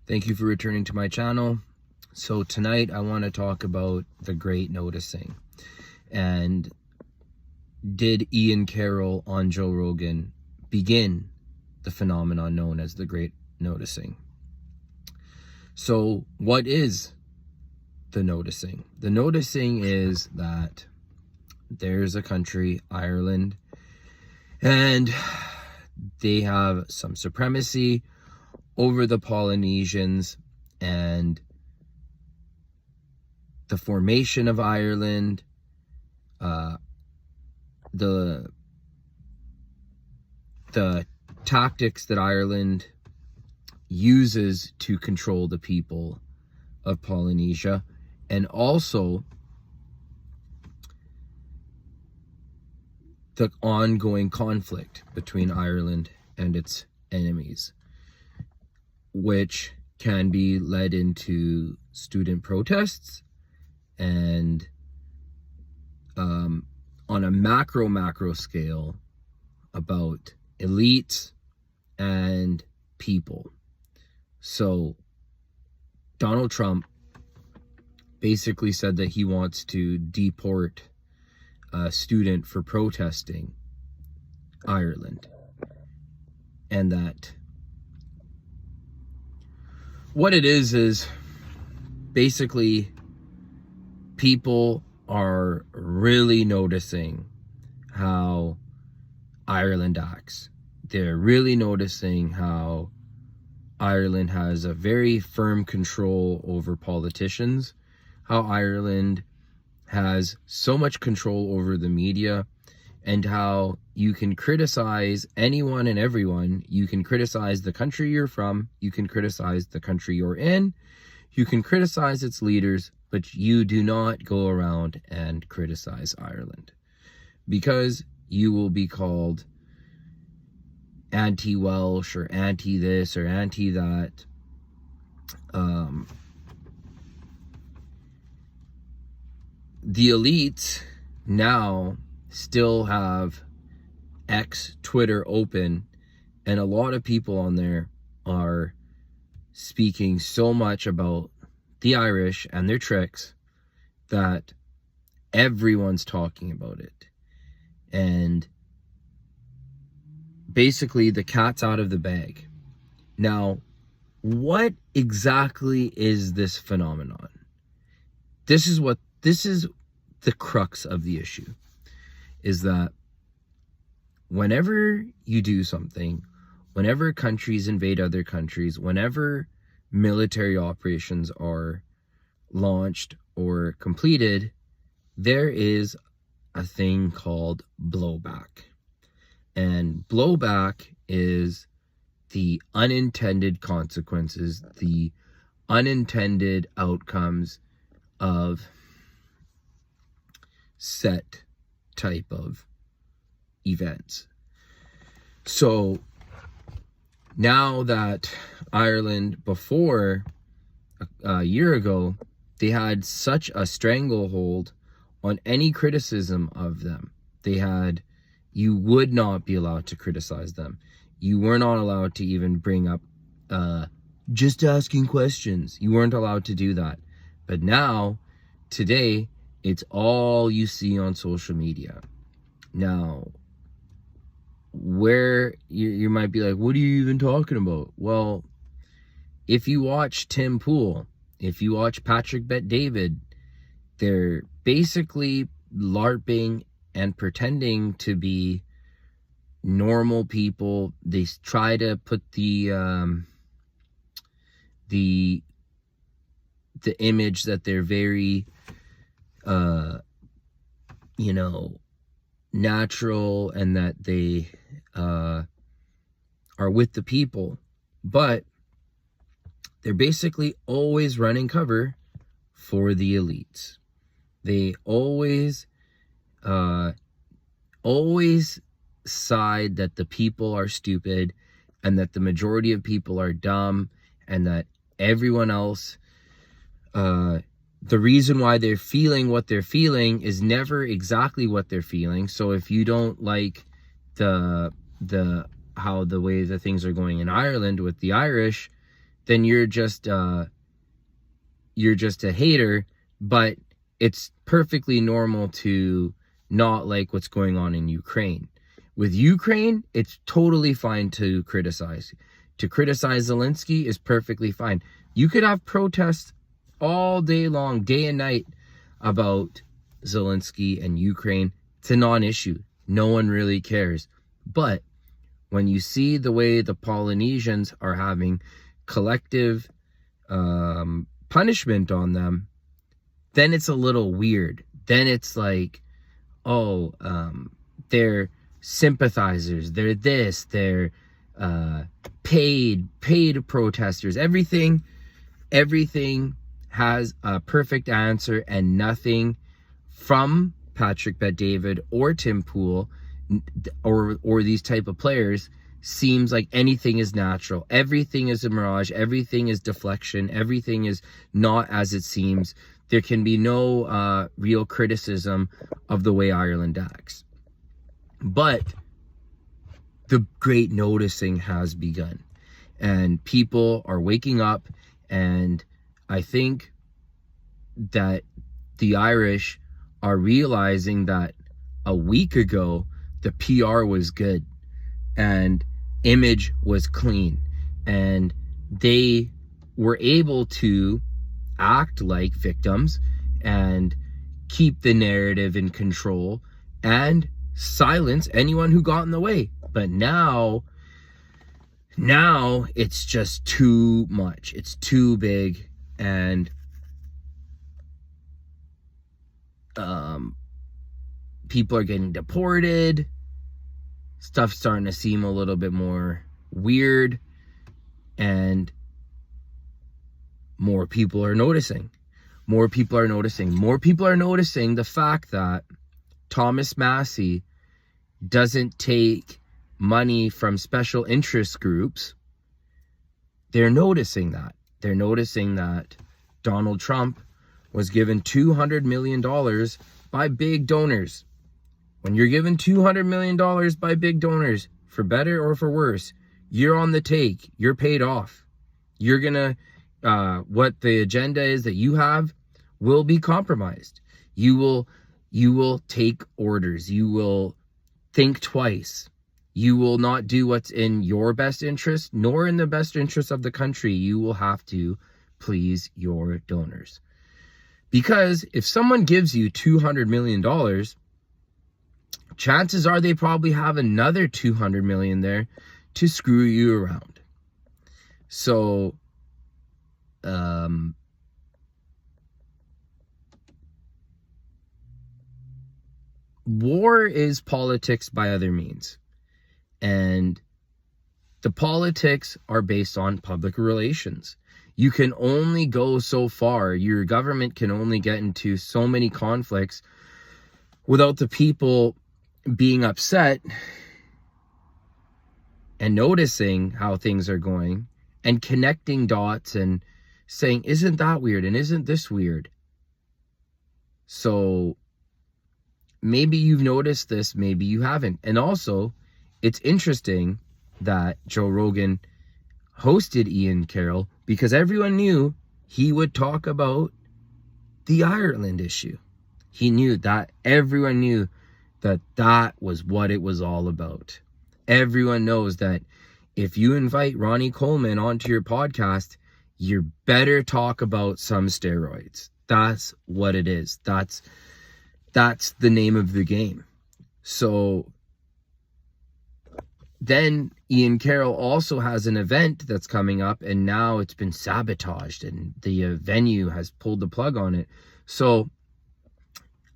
Thank you for returning to my channel. So tonight I want to talk about the Great Noticing. And did Ian Carroll on Joe Rogan begin the phenomenon known as the Great Noticing? So what is the noticing? The noticing is that there's a country, Ireland, and they have some supremacy over the Polynesians, and the formation of Ireland, the tactics that Ireland uses to control the people of Polynesia, and also the ongoing conflict between Ireland and its enemies, which can be led into student protests and on a macro scale about elites and people. So Donald Trump basically said that he wants to deport a student for protesting Ireland, and that what it is basically people are really noticing how Ireland acts. They're really noticing how Ireland has a very firm control over politicians, how Ireland has so much control over the media, and how you can criticize anyone and everyone. You can criticize the country you're from, you can criticize the country you're in, you can criticize its leaders, but you do not go around and criticize Ireland, because you will be called anti-Welsh or anti-this or anti-that. The elites now still have X, Twitter open, and a lot of people on there are speaking so much about the Irish and their tricks that everyone's talking about it. And basically the cat's out of the bag. Now, what exactly is this phenomenon? This is the crux of the issue, is that whenever you do something, whenever countries invade other countries, whenever military operations are launched or completed, there is a thing called blowback. And blowback is the unintended consequences, the unintended outcomes of set type of events. So now that Ireland, before a year ago, they had such a stranglehold on any criticism of them. You would not be allowed to criticize them. You were not allowed to even bring up just asking questions. You weren't allowed to do that. But now, today, it's all you see on social media. Now, where you might be like, what are you even talking about? Well, if you watch Tim Pool, if you watch Patrick Bet-David, they're basically LARPing and pretending to be normal people. They try to put the image that they're very natural, and that they are with the people, but they're basically always running cover for the elites. They always side that the people are stupid, and that the majority of people are dumb, and that everyone else, the reason why they're feeling what they're feeling is never exactly what they're feeling. So if you don't like how the way the things are going in Ireland with the Irish, then you're just a hater. But it's perfectly normal to not like what's going on in Ukraine. With Ukraine, it's totally fine to criticize. To criticize Zelensky is perfectly fine. You could have protests all day long, day and night, about Zelensky and Ukraine. It's a non-issue. No one really cares. But when you see the way the Polynesians are having collective punishment on them, then it's a little weird. Then it's like, oh, they're sympathizers, they're this, they're paid protesters. Everything has a perfect answer, and nothing from Patrick Bet-David or Tim Pool or these type of players seems like anything is natural. Everything is a mirage, everything is deflection, everything is not as it seems. There can be no real criticism of the way Ireland acts. But the great noticing has begun, and people are waking up, and I think that the Irish are realizing that a week ago the PR was good and image was clean, and they were able to act like victims and keep the narrative in control and silence anyone who got in the way. But now it's just too much. It's too big, and people are getting deported. Stuff's starting to seem a little bit more weird, and more people are noticing. More people are noticing the fact that Thomas Massey doesn't take money from special interest groups. They're noticing that. They're noticing that Donald Trump was given $200 million by big donors. When you're given $200 million by big donors, for better or for worse, you're on the take. You're paid off. You're gonna, what the agenda is that you have will be compromised. You will take orders. You will think twice. You will not do what's in your best interest, nor in the best interest of the country. You will have to please your donors. Because if someone gives you $200 million, chances are they probably have another $200 million there to screw you around. So, war is politics by other means. And the politics are based on public relations. You can only go so far. Your government can only get into so many conflicts without the people being upset and noticing how things are going and connecting dots and saying, isn't that weird? And isn't this weird? So maybe you've noticed this, maybe you haven't. And also, it's interesting that Joe Rogan hosted Ian Carroll because everyone knew he would talk about the Ireland issue. He knew that. Everyone knew that that was what it was all about. Everyone knows that if you invite Ronnie Coleman onto your podcast, you better talk about some steroids. That's what it is. That's the name of the game. So then Ian Carroll also has an event that's coming up, and now it's been sabotaged and the venue has pulled the plug on it. So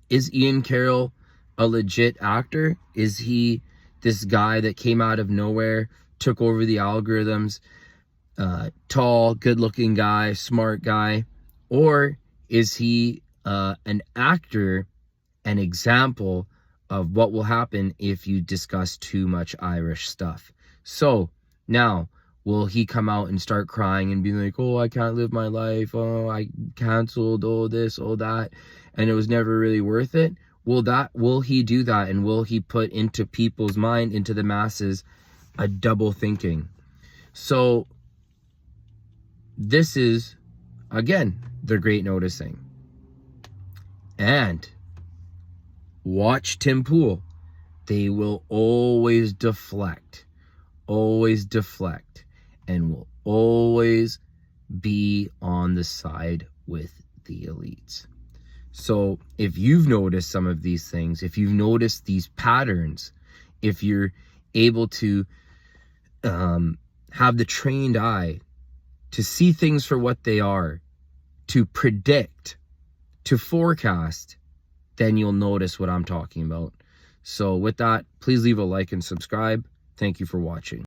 is Ian Carroll a legit actor? Is he this guy that came out of nowhere, took over the algorithms, tall, good-looking guy, smart guy? Or is he an actor, an example of what will happen if you discuss too much Irish stuff? So now, will he come out and start crying and be like, oh, I can't live my life, oh, I canceled, oh, this, oh, that, and it was never really worth it? Will he do that? And will he put into people's mind, into the masses, a double thinking? So this is, again, the great noticing. And watch Tim Pool. They will always deflect, and will always be on the side with the elites. So if you've noticed some of these things, if you've noticed these patterns, if you're able to have the trained eye to see things for what they are, to predict, to forecast, then you'll notice what I'm talking about. So with that, please leave a like and subscribe. Thank you for watching.